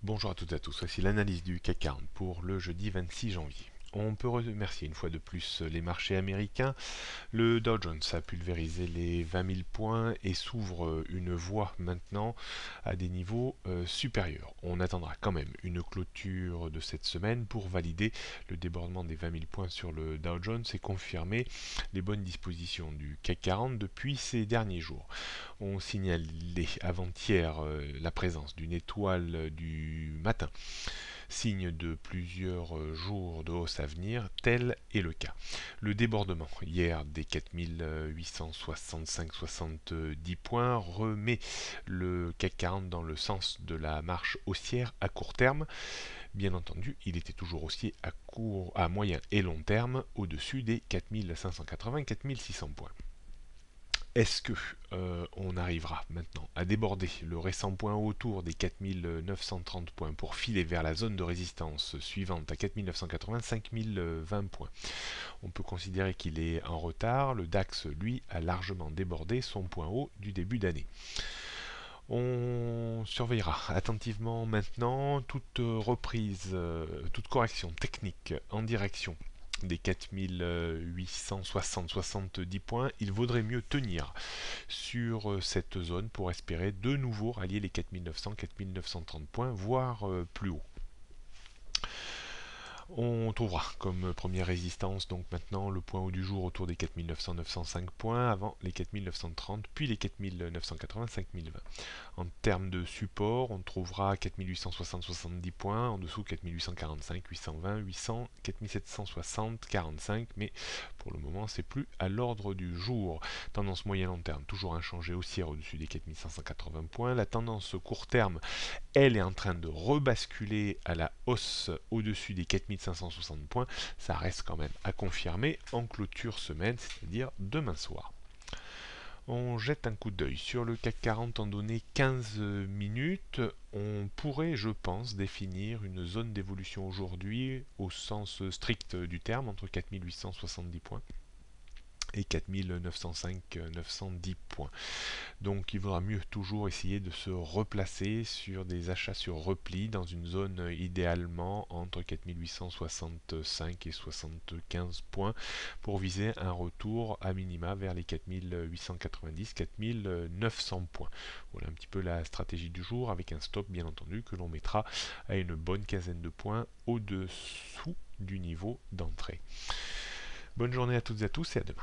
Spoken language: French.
Bonjour à toutes et à tous, voici l'analyse du CAC 40 pour le jeudi 26 janvier. On peut remercier une fois de plus les marchés américains. Le Dow Jones a pulvérisé les 20 000 points et s'ouvre une voie maintenant à des niveaux supérieurs. On attendra quand même une clôture de cette semaine pour valider le débordement des 20 000 points sur le Dow Jones et confirmer les bonnes dispositions du CAC 40 depuis ces derniers jours. On signalait avant-hier la présence d'une étoile du matin, signe de plusieurs jours de hausse à venir, tel est le cas. Le débordement hier des 4865-70 points remet le CAC 40 dans le sens de la marche haussière à court terme. Bien entendu, il était toujours haussier à moyen et long terme au-dessus des 4580-4600 points. Est-ce que on arrivera maintenant à déborder le récent point autour des 4930 points pour filer vers la zone de résistance suivante à 4980-5020 points? On peut considérer qu'il est en retard. Le DAX, lui, a largement débordé son point haut du début d'année. On surveillera attentivement maintenant toute reprise, toute correction technique en direction des 4860-70 points. Il vaudrait mieux tenir sur cette zone pour espérer de nouveau rallier les 4900-4930 points, voire plus haut. On trouvera comme première résistance donc maintenant le point haut du jour autour des 4900-905 points, avant les 4930, puis les 4980-5020. En termes de support, on trouvera 4860-70 points, en dessous 4845, 820, 800, 4760, 45, mais pour le moment c'est plus à l'ordre du jour. Tendance moyen long terme, toujours inchangée haussière au-dessus des 4580 points. La tendance court terme, elle est en train de rebasculer à la hausse au-dessus des 4560 points. Ça reste quand même à confirmer en clôture semaine, c'est-à-dire demain soir. On jette un coup d'œil sur le CAC 40 en données 15 minutes. On pourrait, je pense, définir une zone d'évolution aujourd'hui au sens strict du terme, entre 4870 points et 4905-910 points. Donc il vaudra mieux toujours essayer de se replacer sur des achats sur repli dans une zone idéalement entre 4865 et 75 points pour viser un retour à minima vers les 4890-4900 points. Voilà un petit peu la stratégie du jour, avec un stop bien entendu que l'on mettra à une bonne quinzaine de points au-dessous du niveau d'entrée. Bonne journée à toutes et à tous et à demain.